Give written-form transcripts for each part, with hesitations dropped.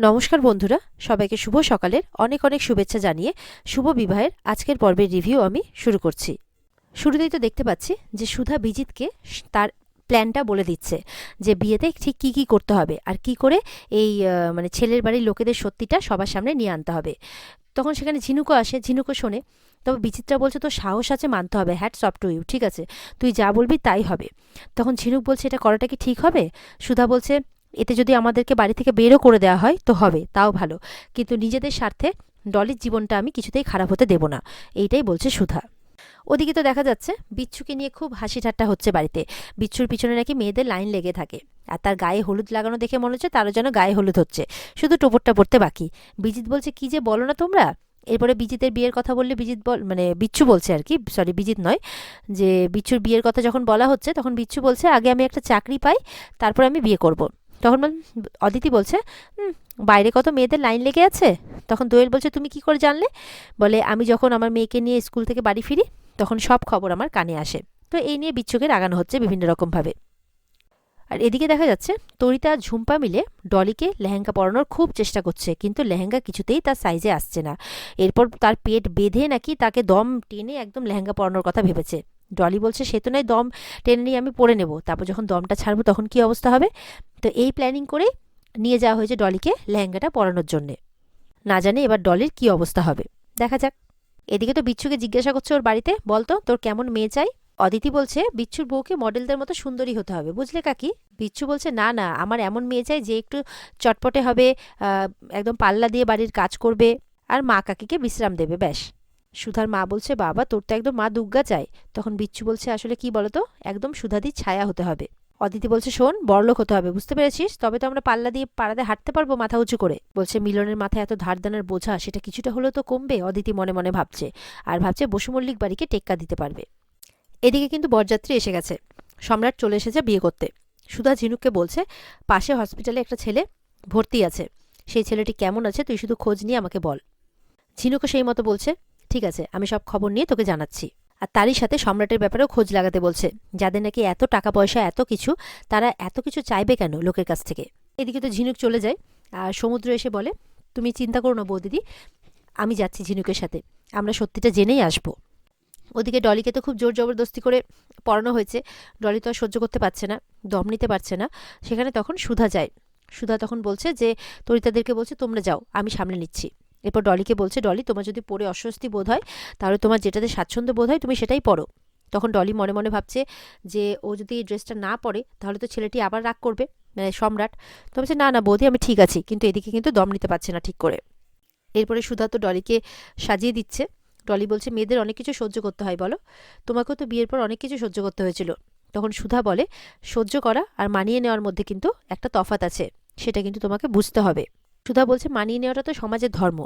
নমস্কার বন্ধুরা, সবাইকে শুভ সকালের অনেক অনেক শুভেচ্ছা জানিয়ে শুভ বিবাহের আজকের পর্বের রিভিউ আমি শুরু করছি। শুরুতেই তো দেখতে পাচ্ছি যে সুধা বিজিতকে তার প্ল্যানটা বলে দিচ্ছে যে বিয়েতে ঠিক কী কী করতে হবে আর কি করে এই মানে ছেলের বাড়ির লোকেদের সত্যিটা সবার সামনে নিয়ে আনতে হবে। তখন সেখানে ঝিনুকও আসে, ঝিনুকও শোনে। তবে বিচিত্রা বলছে তোর সাহস আছে, মানতে হবে, হ্যাটস অফ টু ইউ, ঠিক আছে, তুই যা বলবি তাই হবে। তখন ঝিনুক বলছে এটা করাটা কি ঠিক হবে? সুধা বলছে এতে যদি আমাদেরকে বাড়ি থেকে বেরও করে দেওয়া হয় তো হবে, তাও ভালো, কিন্তু নিজেদের স্বার্থে ডলির জীবনটা আমি কিছুতেই খারাপ হতে দেব না, এইটাই বলছে সুধা। ওদিকে তো দেখা যাচ্ছে বিচ্ছুকে নিয়ে খুব হাসি ঠাট্টা হচ্ছে বাড়িতে। বিচ্ছুর পিছনে নাকি মেয়েদের লাইন লেগে থাকে, আর তার গায়ে হলুদ লাগানো দেখে মনে হচ্ছে তারও যেন গায়ে হলুদ হচ্ছে, শুধু টোপরটা পড়তে বাকি। বিজিত বলছে কি যে বলো না তোমরা। এরপরে বিজিতের বিয়ের কথা বললে বিজিত মানে বিচ্ছু বলছে আর কি, সরি বিজিত নয়, যে বিচ্ছুর বিয়ের কথা যখন বলা হচ্ছে তখন বিচ্ছু বলছে আগে আমি একটা চাকরি পাই, তারপর আমি বিয়ে করব। তখন অদিতি বলছে বাইরে কত মেয়েদের লাইন লেগে আছে। তখন দোয়েল বলছে তুমি কি করে জানলে? বলে আমি যখন আমার মেয়েকে নিয়ে স্কুল থেকে বাড়ি ফিরি তখন সব খবর আমার কানে আসে। তো এই নিয়ে বিচ্ছুকে রাগানো হচ্ছে বিভিন্ন রকমভাবে। আর এদিকে দেখা যাচ্ছে তরিতা আর ঝুম্পা মিলে ডলিকে লেহেঙ্গা পরানোর খুব চেষ্টা করছে, কিন্তু লেহেঙ্গা কিছুতেই তার সাইজে আসছে না। এরপর তার পেট বেঁধে নাকি তাকে দম টেনে একদম লেহেঙ্গা পরানোর কথা ভেবেছে। ডলি বলছে সে তো নয় দম টেনে নিয়ে আমি পরে নেব, তারপর যখন দমটা ছাড়বো তখন কি অবস্থা হবে। তো এই প্ল্যানিং করে নিয়ে যাওয়া হয়েছে ডলিকে লেহেঙ্গাটা পরানোর জন্যে। না জানি এবার ডলির কি অবস্থা হবে, দেখা যাক। এদিকে তো বিচ্ছুকে জিজ্ঞাসা করছে ওর বাড়িতে, বলতো তোর কেমন মেয়ে চাই। অদিতি বলছে বিচ্ছুর বউকে মডেলদের মতো সুন্দরী হতে হবে, বুঝলে কাকি। বিচ্ছু বলছে না না, আমার এমন মেয়ে চাই যে একটু চটপটে হবে, একদম পাল্লা দিয়ে বাড়ির কাজ করবে আর মা কাকিকে বিশ্রাম দেবে, ব্যাস। সুধার মা বলছে বাবা তোর তো একদম মা দুর্গা চাই। তখন বিচ্ছু বলছে আসলে কি বলতো, একদম সুধাদির ছায়া হতে হবে। অদিতি বলছে শোন, বড়লোক হতে হবে, বুঝতে পেরেছিস, তবে তো আমরা পাল্লা দিয়ে পাড়াতে হাঁটতে পারবো মাথা উঁচু করে। বলছে মিলনের মাথায় এত ধার দানার বোঝা সেটা কিছুটা হলেও তো কমবে, অদিতি মনে মনে ভাবছে। আর ভাবছে বসু মল্লিক বাড়িকে টেক্কা দিতে পারবে। এদিকে কিন্তু বরযাত্রী এসে গেছে, সম্রাট চলে এসেছে বিয়ে করতে। সুধা ঝিনুককে বলছে পাশে হসপিটালে একটা ছেলে ভর্তি আছে, সেই ছেলেটি কেমন আছে তুই শুধু খোঁজ নিয়ে আমাকে বল। ঝিনুকও সেই মতো বলছে ঠিক আছে, আমি সব খবর নিয়ে তোকে জানাচ্ছি। আর তারই সাথে সম্রাটের ব্যাপারেও খোঁজ লাগাতে বলছে, যাদের নাকি এত টাকা পয়সা এত কিছু, তারা এত কিছু চাইবে কেন লোকের কাছ থেকে। এদিকে তো ঝিনুক চলে যায়, আর সমুদ্র এসে বলে তুমি চিন্তা করো না বৌদিদি, আমি যাচ্ছি ঝিনুকের সাথে, আমরা সত্যিটা জেনেই আসবো। ওদিকে ডলিকে তো খুব জোর জবরদস্তি করে পড়ানো হয়েছে, ডলি তো আর সহ্য করতে পারছে না, দম নিতে পারছে না। সেখানে তখন সুধা যায়। সুধা তখন বলছে যে তরিতাদেরকে বলছে তোমরা যাও, আমি সামলে নিচ্ছি। এরপর ডলিকে বলছে ডলি তোমার যদি পরে অস্বস্তি বোধ হয় তাহলে তোমার যেটাতে স্বাচ্ছন্দ্য বোধ হয় তুমি সেটাই পরো। তখন ডলি মনে মনে ভাবছে যে ও যদি এই ড্রেসটা না পরে তাহলে তো ছেলেটি আবার রাগ করবে, মানে সম্রাট। তো বলছে না না বৌদি আমি ঠিক আছি, কিন্তু এদিকে কিন্তু দম নিতে পারছে না ঠিক করে। এরপরে সুধা তো ডলিকে সাজিয়ে দিচ্ছে। ডলি বলছে মেয়েদের অনেক কিছু সহ্য করতে হয় বলো, তোমাকেও তো বিয়ের পর অনেক কিছু সহ্য করতে হয়েছিল। তখন সুধা বলে সহ্য করা আর মানিয়ে নেওয়ার মধ্যে কিন্তু একটা তফাৎ আছে, সেটা কিন্তু তোমাকে বুঝতে হবে। সুধা বলছে মানিয়ে নেওয়াটা তো সমাজের ধর্ম,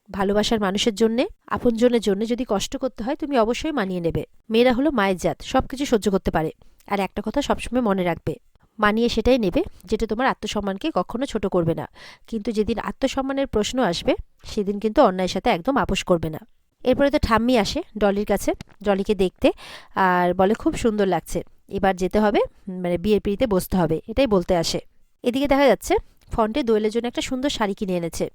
ভালোবাসার মানুষের জন্যে আপনজনের জন্য যদি কষ্ট করতে হয় তুমি অবশ্যই মানিয়ে নেবে। মেয়েরা হলো মায়ের জাত, সব কিছু সহ্য করতে পারে। আর একটা কথা সবসময় মনে রাখবে, মানিয়ে সেটাই নেবে যেটা তোমার আত্মসম্মানকে কখনো ছোট করবে না, কিন্তু যেদিন আত্মসম্মানের প্রশ্ন আসবে সেদিন কিন্তু অন্যায়ের সাথে একদম আপোষ করবে না। এরপরে তো ঠাম্মি আসে ডলির কাছে, ডলিকে দেখতে, আর বলে খুব সুন্দর লাগছে, এবার যেতে হবে, মানে বিয়ের পিড়িতে বসতে হবে, এটাই বলতে আসে। এদিকে দেখা যাচ্ছে ফন্টে দোয়েলের জন্য একটা সুন্দর শাড়ি কিনে এনেছে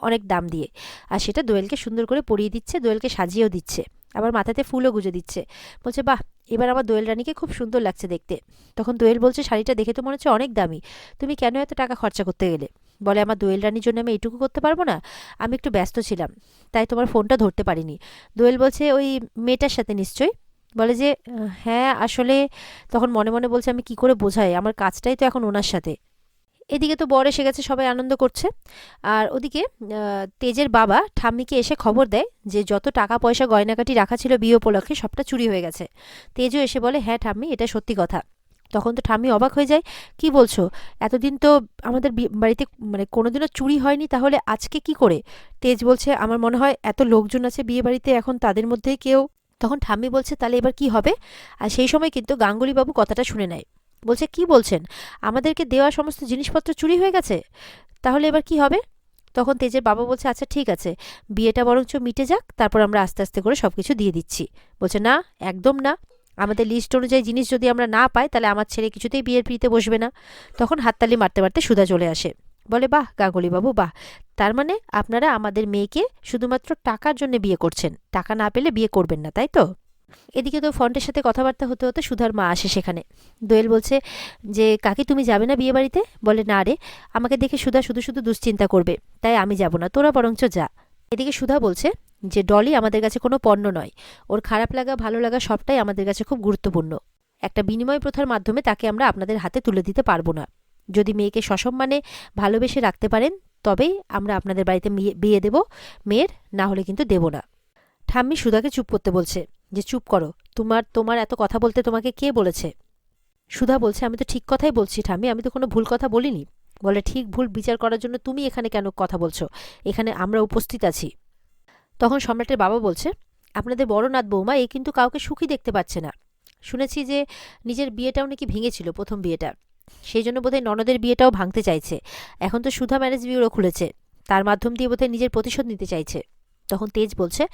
অনেক দাম দিয়ে, আর সেটা দোয়েলকে সুন্দর করে পরিয়ে দিচ্ছে, দোয়েলকে সাজিয়েও দিচ্ছে, আবার মাথাতে ফুলও গুজে দিচ্ছে। বলছে বাহ, এবার আমার দোয়েল রানীকে খুব সুন্দর লাগছে দেখতে। তখন দোয়েল বলছে শাড়িটা দেখে তো মনে হচ্ছে অনেক দামি, তুমি কেন এত টাকা খরচা করতে গেলে? বলে আমার দোয়েল রানীর জন্য আমি এইটুকু করতে পারবো না, আমি একটু ব্যস্ত ছিলাম তাই তোমার ফোনটা ধরতে পারিনি। দোয়েল বলছে ওই মেয়েটার সাথে নিশ্চয়ই। বলে যে হ্যাঁ আসলে, তখন মনে মনে বলছে আমি কি করে বোঝাই, আমার কাজটাই তো এখন ওনার সাথে। এদিকে তো বর এসে গেছে, সবাই আনন্দ করছে। আর ওদিকে তেজের বাবা ঠাম্মিকে এসে খবর দেয় যে যত টাকা পয়সা গয়নাকাটি রাখা ছিল বিয়ে উপলক্ষে সবটা চুরি হয়ে গেছে। তেজও এসে বলে হ্যাঁ ঠাম্মি এটা সত্যি কথা। তখন তো ঠাম্মি অবাক হয়ে যায়, কি বলছো, এতদিন তো আমাদের বাড়িতে মানে কোনোদিনও চুরি হয়নি, তাহলে আজকে কি করে? তেজ বলছে আমার মনে হয় এত লোকজন আছে বিয়ে বাড়িতে, এখন তাদের মধ্যে কেউ। তখন ঠাম্মি বলছে তাহলে এবার কি হবে? আর সেই সময় কিন্তু গাঙ্গুলিবাবু কথাটা শুনে নেয়, বলছে কি বলছেন, আমাদেরকে দেওয়া সমস্ত জিনিসপত্র চুরি হয়ে গেছে, তাহলে এবার কি হবে? তখন তেজের বাবা বলছে আচ্ছা ঠিক আছে, বিয়েটা বরঞ্চ মিটে যাক, তারপর আমরা আস্তে আস্তে করে সবকিছু দিয়ে দিচ্ছি। বলছে না, একদম না, আমাদের লিস্ট অনুযায়ী জিনিস যদি আমরা না পাই তাহলে আমার ছেলে কিছুতেই বিয়ের পিড়িতে বসবে না। তখন হাততালি মারতে মারতে সুধা চলে আসে। বলে, বাহ গাঙ্গুলিবাবু বাহ, তার মানে আপনারা আমাদের মেয়েকে শুধুমাত্র টাকার জন্য বিয়ে করছেন, টাকা না পেলে বিয়ে করবেন না, তাই তো? এদিকে তো ফন্টের সাথে কথাবার্তা হতে হতে সুধার মা আসে সেখানে। দোয়েল বলছে যে, কাকি তুমি যাবে না বিয়ে বাড়িতে? বলে, না রে, আমাকে দেখে সুধা শুধু শুধু দুশ্চিন্তা করবে, তাই আমি যাব না, তোরা বরঞ্চ যা। এদিকে সুধা বলছে যে, ডলি আমাদের কাছে কোনো পণ্য নয়, ওর খারাপ লাগা ভালো লাগা সবটাই আমাদের কাছে খুব গুরুত্বপূর্ণ। একটা বিনিময় প্রথার মাধ্যমে তাকে আমরা আপনাদের হাতে তুলে দিতে পারবো না। যদি মেয়েকে সসম্মানে ভালোবেসে রাখতে পারেন তবেই আমরা আপনাদের বাড়িতে বিয়ে দেব, মেয়ের না হলে কিন্তু দেব না। ঠাম্মি সুধাকে চুপ করতে বলছে যে, চুপ করো, তোমার তোমার এত কথা বলতে তোমাকে কে বলেছে? সুধা বলছে, আমি তো ঠিক কথাই বলছি ঠাম্মি, আমি তো কোনো ভুল কথা বলিনি। বলে, ঠিক ভুল বিচার করার জন্য তুমি এখানে কেন কথা বলছো? এখানে আমরা উপস্থিত আছি। তখন সম্রাটের বাবা বলছে, আপনাদের বড় নাত বৌমা এই কিন্তু কাউকে সুখী দেখতে পাচ্ছে না। শুনেছি যে নিজের বিয়েটাও নাকি ভেঙেছিল, প্রথম বিয়েটা, সেই জন্য বোধহয় ননদের বিয়েটাও ভাঙতে চাইছে। এখন তো সুধা ম্যারেজ বিউরো খুলেছে, তার মাধ্যম দিয়ে বোধহয় নিজের প্রতিশোধ নিতে চাইছে। তখন তেজ বলছে,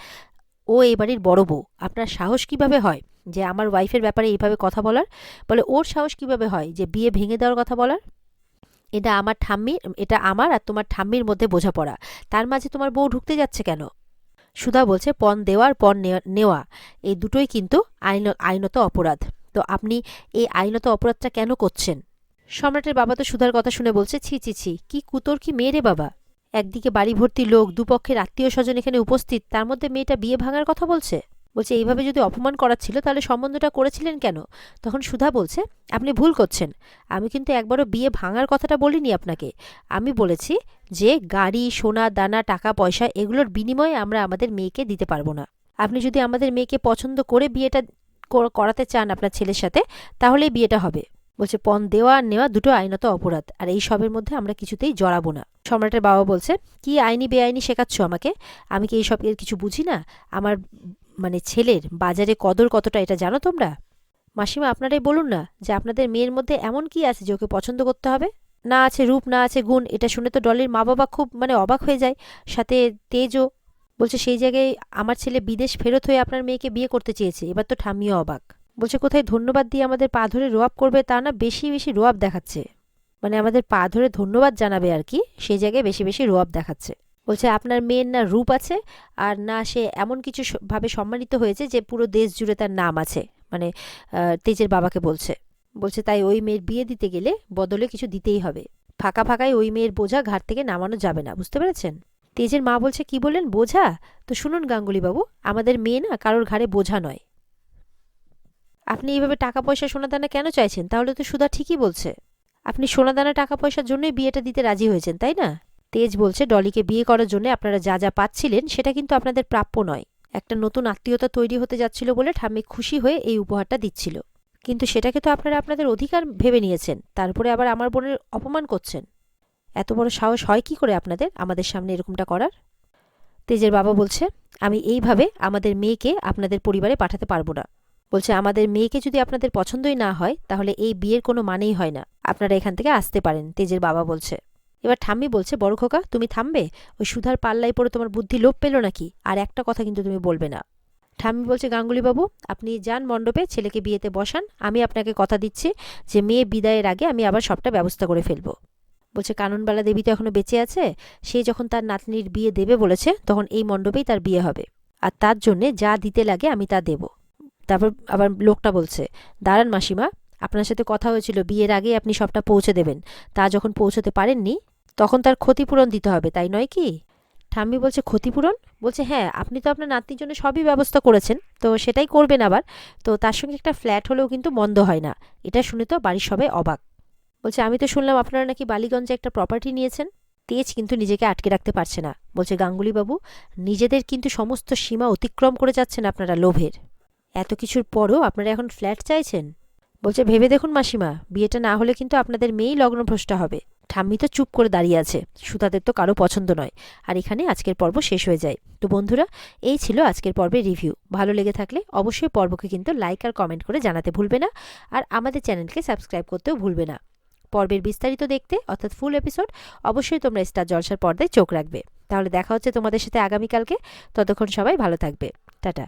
ও এই বাড়ির বড় বউ, আপনার সাহস কিভাবে হয় যে আমার ওয়াইফের ব্যাপারে এইভাবে কথা বলার? বলে, ওর সাহস কিভাবে হয় যে বিয়ে ভেঙে দেওয়ার কথা বলার? এটা আমার আর তোমার ঠাম্মির মধ্যে বোঝাপড়া, তার মাঝে তোমার বউ ঢুকতে যাচ্ছে কেন? সুধা বলছে, পণ দেওয়া আর পণ নেওয়া এই দুটোই কিন্তু আইনত অপরাধ। তো আপনি এই আইনত অপরাধটা কেন করছেন? সম্রাটের বাবা তো সুধার কথা শুনে বলছে, ছি ছি ছি, কি কুতর কি মেয়ে রে বাবা! একদিকে বাড়ি ভর্তি লোক, দুপক্ষের আত্মীয় স্বজন এখানে উপস্থিত, তার মধ্যে মেয়েটা বিয়ে ভাঙার কথা বলছে। বলছে, এইভাবে যদি অপমান করার ছিল তাহলে সম্বন্ধটা করেছিলেন কেন? তখন সুধা বলছে, আপনি ভুল করছেন, আমি কিন্তু একবারও বিয়ে ভাঙার কথাটা বলিনি আপনাকে। আমি বলেছি যে গাড়ি, সোনা দানা, টাকা পয়সা এগুলোর বিনিময়ে আমরা আমাদের মেয়েকে দিতে পারবো না। আপনি যদি আমাদের মেয়েকে পছন্দ করে বিয়েটা করাতে চান আপনার ছেলের সাথে, তাহলেই বিয়েটা হবে। বলছে, পণ দেওয়া আর নেওয়া দুটো আইনত অপরাধ, আর এই সবের মধ্যে আমরা কিছুতেই জড়াবো না। সম্রাটের বাবা বলছে, কি আইনি বেআইনি শেখাচ্ছ আমাকে? আমি কি এইসব এর কিছু বুঝি না? আমার ছেলের বাজারে কদর কতটা এটা জানো তোমরা? মাসিমা, আপনারাই বলুন না যে আপনাদের মেয়ের মধ্যে এমন কি আছে যে ওকে পছন্দ করতে হবে? না আছে রূপ, না আছে গুণ, এটা শুনে তো ডলির মা বাবা খুব অবাক হয়ে যায়, সাথে তেজও। বলছে, সেই জায়গায় আমার ছেলে বিদেশ ফেরত হয়ে আপনার মেয়েকে বিয়ে করতে চেয়েছে, এবার তো ঠাম্মিও অবাক। বলছে, কোথায় ধন্যবাদ দিয়ে আমাদের পা ধরে রোয়াব করবে তা না, বেশি বেশি রোয়াব দেখাচ্ছে। আমাদের পা ধরে ধন্যবাদ জানাবে আর কি, সেই জায়গায় বেশি বেশি রোয়াব দেখাচ্ছে। বলছে, আপনার মেয়ের না রূপ আছে, আর না সে এমন কিছু ভাবে সম্মানিত হয়েছে যে পুরো দেশ জুড়ে তার নাম আছে। তেজের বাবাকে বলছে। বলছে, তাই ওই মেয়ের বিয়ে দিতে গেলে বদলে কিছু দিতেই হবে। ফাঁকা ফাঁকায় ওই মেয়ের বোঝা ঘাট থেকে নামানো যাবে না, বুঝতে পেরেছেন? তেজের মা বলছে, কি বললেন বোঝা? তো শুনুন গাঙ্গুলি বাবু, আমাদের মেয়ে না কারোর ঘাড়ে বোঝা নয়। আপনি এইভাবে টাকা পয়সা সোনাদানা কেন চাইছেন? তাহলে তো সুধা ঠিকই বলছে, আপনি সোনাদানা টাকা পয়সার জন্যই বিয়েটা দিতে রাজি হয়েছেন, তাই না? তেজ বলছে, ডলিকে বিয়ে করার জন্য আপনারা যা যা পাচ্ছিলেন সেটা কিন্তু আপনাদের প্রাপ্য নয়। একটা নতুন আত্মীয়তা তৈরি হতে যাচ্ছিল বলে ঠাম্মি খুশি হয়ে এই উপহারটা দিচ্ছিল, কিন্তু সেটাকে তো আপনারা আপনাদের অধিকার ভেবে নিয়েছেন, তারপরে আবার আমার বোনের অপমান করছেন। এত বড় সাহস হয় কি করে আপনাদের আমাদের সামনে এরকমটা করার? তেজের বাবা বলছে, আমি এইভাবে আমাদের মেয়েকে আপনাদের পরিবারে পাঠাতে পারবো না। বলছে, আমাদের মেয়েকে যদি আপনাদের পছন্দই না হয় তাহলে এই বিয়ের কোনো মানেই হয় না, আপনারা এখান থেকে আসতে পারেন, তেজের বাবা বলছে। এবার ঠাম্মি বলছে, বড় খোকা তুমি থামবে? ওই সুধার পাল্লায় পড়ে তোমার বুদ্ধি লোপ পেল নাকি? আর একটা কথা কিন্তু তুমি বলবে না। ঠাম্মি বলছে, গাঙ্গুলি বাবু আপনি যান মণ্ডপে, ছেলেকে বিয়েতে বসান, আমি আপনাকে কথা দিচ্ছি যে মেয়ে বিদায়ের আগে আমি আবার সবটা ব্যবস্থা করে ফেলবো। বলছে, কাননবালা দেবী তো এখনো বেঁচে আছে, সে যখন তার নাতনির বিয়ে দেবে বলেছে তখন এই মণ্ডপেই তার বিয়ে হবে, আর তার জন্যে যা দিতে লাগে আমি তা দেব। তারপর আবার লোকটা বলছে, দাঁড়ান মাসিমা, আপনার সাথে কথা হয়েছিল বিয়ের আগে আপনি সবটা পৌঁছে দেবেন, তা যখন পৌঁছতে পারেননি তখন তার ক্ষতিপূরণ দিতে হবে, তাই নয় কি? ঠাম্মি বলছে, ক্ষতিপূরণ? বলছে, হ্যাঁ, আপনি তো আপনার নাতনির জন্য সবই ব্যবস্থা করেছেন, তো সেটাই করবেন আবার, তো তার সঙ্গে একটা ফ্ল্যাট হলেও কিন্তু মন্দ হয় না। এটা শুনে তো বাড়ির সবাই অবাক। বলছে, আমি তো শুনলাম আপনারা নাকি বালিগঞ্জে একটা প্রপার্টি নিয়েছেন। তেজ কিন্তু নিজেকে আটকে রাখতে পারছে না, বলছে, গাঙ্গুলি বাবু নিজেদের কিন্তু সমস্ত সীমা অতিক্রম করে যাচ্ছেন আপনারা লোভের। এত কিছুর পরও আপনারা এখন ফ্ল্যাট চাইছেন? বলছে, ভেবে দেখুন মাসিমা, বিয়েটা না হলে কিন্তু আপনাদের মেয়েই লগ্নভ্রষ্টা হবে। ঠাম্মি তো চুপ করে দাঁড়িয়ে আছে, সুতাদের তো কারো পছন্দ নয়। আর এখানে আজকের পর্ব শেষ হয়ে যায়। তো বন্ধুরা, এই ছিল আজকের পর্বের রিভিউ। ভালো লেগে থাকলে অবশ্যই পর্বকে কিন্তু লাইক আর কমেন্ট করে জানাতে ভুলবে না, আর আমাদের চ্যানেলকে সাবস্ক্রাইব করতেও ভুলবে না। পর্বের বিস্তারিত দেখতে অর্থাৎ ফুল এপিসোড অবশ্যই তোমরা স্টার জলসার পর্দায় চোখ রাখবে। তাহলে দেখা হচ্ছে তোমাদের সাথে আগামীকালকে। ততক্ষণ সবাই ভালো থাকবে। টাটা।